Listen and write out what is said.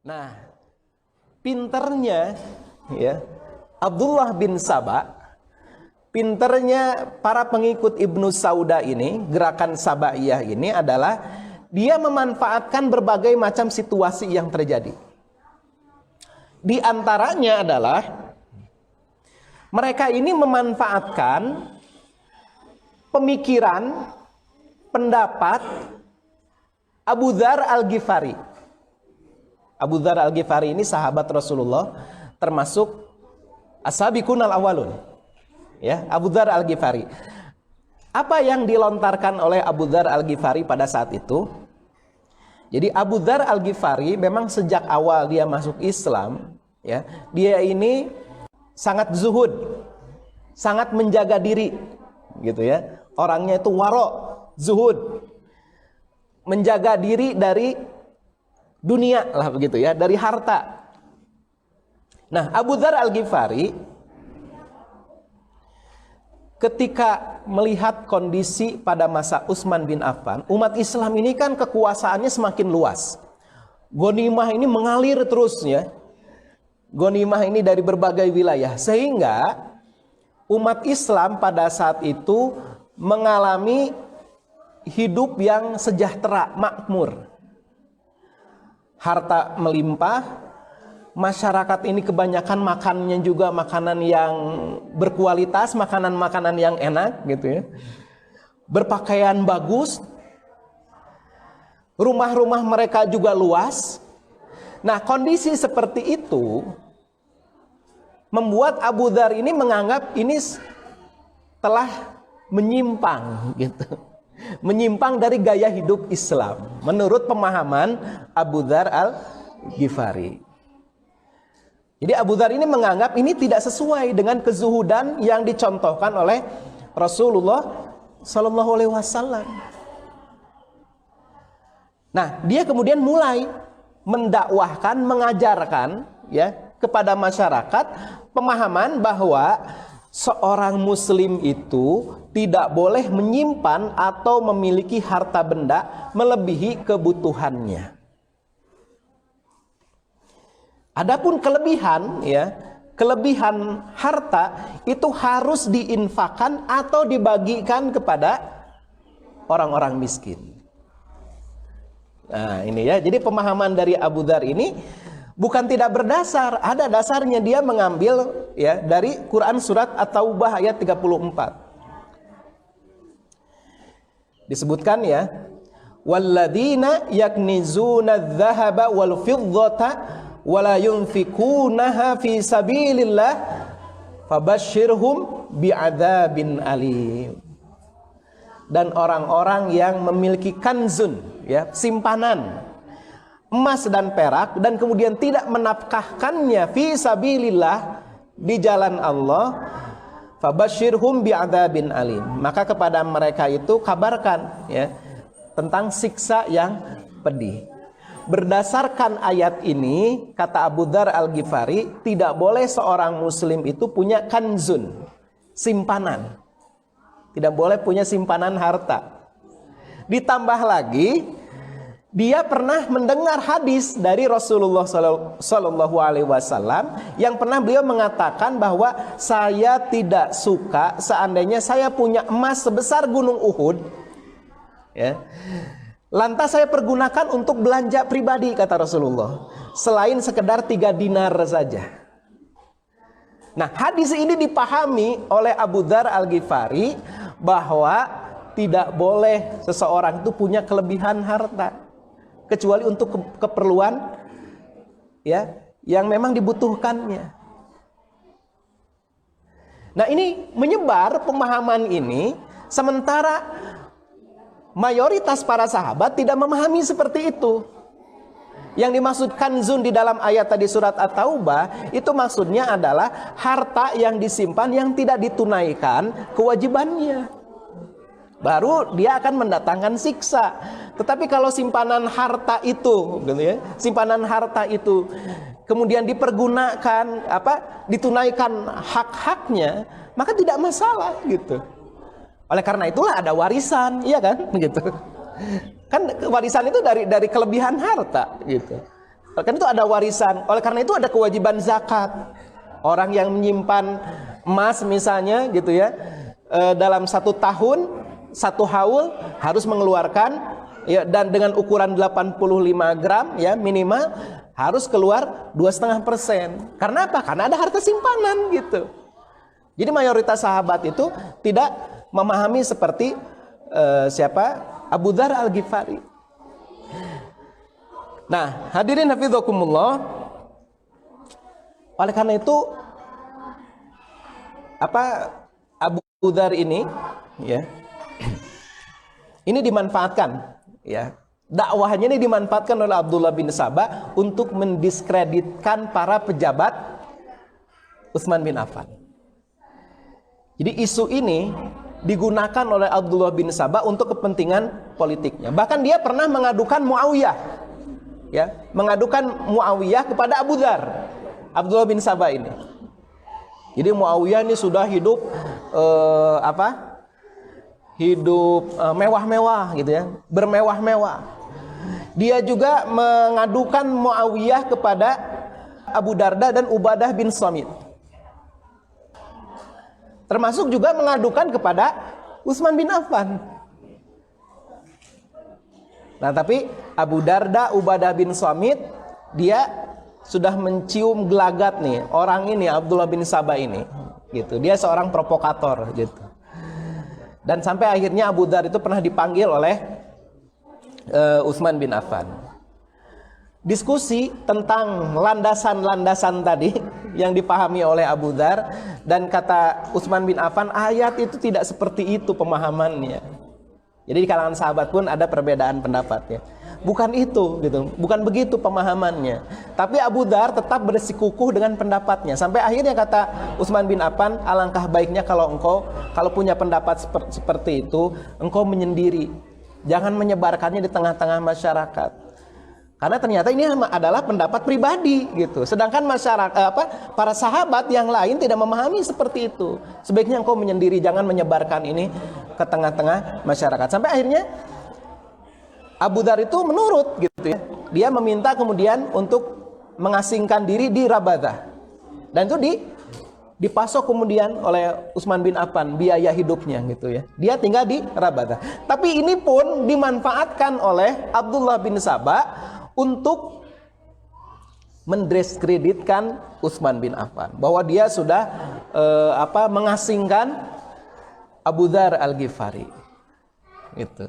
Nah, pinternya ya Abdullah bin Saba, pinternya para pengikut Ibnu Sauda ini, gerakan Sabaiyah ini adalah dia memanfaatkan berbagai macam situasi yang terjadi. Di antaranya adalah mereka ini memanfaatkan pemikiran, pendapat Abu Dzar Al-Ghifari. Abu Dzar Al-Ghifari ini sahabat Rasulullah, termasuk as-sabiqunal awwalun. Ya, Abu Dzar Al-Ghifari. Apa yang dilontarkan oleh Abu Dzar Al-Ghifari pada saat itu? Jadi Abu Dzar Al-Ghifari memang sejak awal dia masuk Islam, ya, dia ini sangat zuhud, sangat menjaga diri, gitu ya. Orangnya itu waro, zuhud, menjaga diri dari dunia lah begitu ya, dari harta. Nah, Abu Dzar Al-Ghifari ketika melihat kondisi pada masa Utsman bin Affan, umat Islam ini kan kekuasaannya semakin luas. Ghanimah ini mengalir terus ya. Ghanimah ini dari berbagai wilayah, sehingga umat Islam pada saat itu mengalami hidup yang sejahtera, makmur. Harta melimpah. Masyarakat ini kebanyakan makannya juga makanan yang berkualitas, makanan-makanan yang enak gitu ya. Berpakaian bagus. Rumah-rumah mereka juga luas. Nah, kondisi seperti itu membuat Abu Dzar ini menganggap ini telah menyimpang gitu. Menyimpang dari gaya hidup Islam menurut pemahaman Abu Dzar Al-Ghifari. Jadi Abu Dzar ini menganggap ini tidak sesuai dengan kezuhudan yang dicontohkan oleh Rasulullah Sallallahu Alaihi Wasallam. Nah, dia kemudian mulai mendakwahkan, mengajarkan ya kepada masyarakat pemahaman bahwa seorang Muslim itu tidak boleh menyimpan atau memiliki harta benda melebihi kebutuhannya. Adapun kelebihan ya, kelebihan harta itu harus diinfakkan atau dibagikan kepada orang-orang miskin. Nah, ini ya. Jadi pemahaman dari Abu Dzar ini bukan tidak berdasar, ada dasarnya. Dia mengambil ya dari Quran surat At-Taubah ayat 34. Disebutkan ya, walladzina yaknizuna adz-dzahaba wal fiddata wala yunfikunaha fi sabilillah fabashshirhum bi'adzabin alim. Dan orang-orang yang memiliki kanzun ya, simpanan emas dan perak dan kemudian tidak menafkahkannya fi sabilillah, di jalan Allah, fabashshirhum bi'adzabin alim. Maka kepada mereka itu kabarkan ya tentang siksa yang pedih. Berdasarkan ayat ini, kata Abu Dzar Al-Ghifari, tidak boleh seorang muslim itu punya kanzun, simpanan. Tidak boleh punya simpanan harta. Ditambah lagi, dia pernah mendengar hadis dari Rasulullah Sallallahu Alaihi Wasallam yang pernah beliau mengatakan bahwa saya tidak suka seandainya saya punya emas sebesar gunung Uhud, ya, lantas saya pergunakan untuk belanja pribadi, kata Rasulullah, selain sekedar 3 dinar saja. Nah, hadis ini dipahami oleh Abu Dzar Al-Ghifari bahwa tidak boleh seseorang itu punya kelebihan harta kecuali untuk keperluan ya yang memang dibutuhkannya. Nah, ini menyebar pemahaman ini, sementara mayoritas para sahabat tidak memahami seperti itu. Yang dimaksud kanzun di dalam ayat tadi surat At-Taubah itu maksudnya adalah harta yang disimpan yang tidak ditunaikan kewajibannya. Baru dia akan mendatangkan siksa. Tetapi kalau simpanan harta itu, gitu ya, simpanan harta itu kemudian dipergunakan ditunaikan hak-haknya, maka tidak masalah gitu. Oleh karena itulah ada warisan, iya kan? Gitu. Kan warisan itu dari kelebihan harta, gitu. Kan itu ada warisan. Oleh karena itu ada kewajiban zakat. Orang yang menyimpan emas misalnya gitu ya, dalam 1 tahun 1 haul harus mengeluarkan ya, dan dengan ukuran 85 gram ya minimal harus keluar 2,5%. Karena apa? Karena ada harta simpanan gitu. Jadi mayoritas sahabat itu tidak memahami seperti siapa? Abu Dzar Al-Ghifari. Nah, hadirin hafizakumullah. Oleh karena itu Abu Dzar ini ya, ini dimanfaatkan ya. Dakwahnya ini dimanfaatkan oleh Abdullah bin Sabah untuk mendiskreditkan para pejabat Utsman bin Affan. Jadi isu ini digunakan oleh Abdullah bin Sabah untuk kepentingan politiknya. Bahkan dia pernah mengadukan Muawiyah. Ya, mengadukan Muawiyah kepada Abu Dzar. Abdullah bin Sabah ini. Jadi Muawiyah ini sudah hidup hidup mewah-mewah gitu ya, bermewah-mewah. Dia juga mengadukan Muawiyah kepada Abu Darda dan Ubadah bin Samit. Termasuk juga mengadukan kepada Utsman bin Affan. Nah, tapi Abu Darda, Ubadah bin Samit, dia sudah mencium gelagat nih orang ini, Abdullah bin Sabah ini gitu. Dia seorang provokator gitu. Dan sampai akhirnya Abu Dzar itu pernah dipanggil oleh Utsman bin Affan. Diskusi tentang landasan-landasan tadi yang dipahami oleh Abu Dzar, dan kata Utsman bin Affan, ayat itu tidak seperti itu pemahamannya. Jadi di kalangan sahabat pun ada perbedaan pendapatnya. Bukan itu gitu, bukan begitu pemahamannya. Tapi Abu Dzar tetap bersikukuh dengan pendapatnya. Sampai akhirnya kata Utsman bin Affan, alangkah baiknya kalau punya pendapat seperti itu, engkau menyendiri. Jangan menyebarkannya di tengah-tengah masyarakat. Karena ternyata ini adalah pendapat pribadi gitu. Sedangkan masyarakat para sahabat yang lain tidak memahami seperti itu. Sebaiknya engkau menyendiri, jangan menyebarkan ini ke tengah-tengah masyarakat. Sampai akhirnya Abu Dzar itu menurut gitu ya. Dia meminta kemudian untuk mengasingkan diri di Rabadah. Dan itu dipasok kemudian oleh Utsman bin Affan biaya hidupnya gitu ya. Dia tinggal di Rabadah. Tapi ini pun dimanfaatkan oleh Abdullah bin Sabah untuk mendiskreditkan Utsman bin Affan, bahwa dia sudah mengasingkan Abu Dzar Al-Ghifari. Gitu.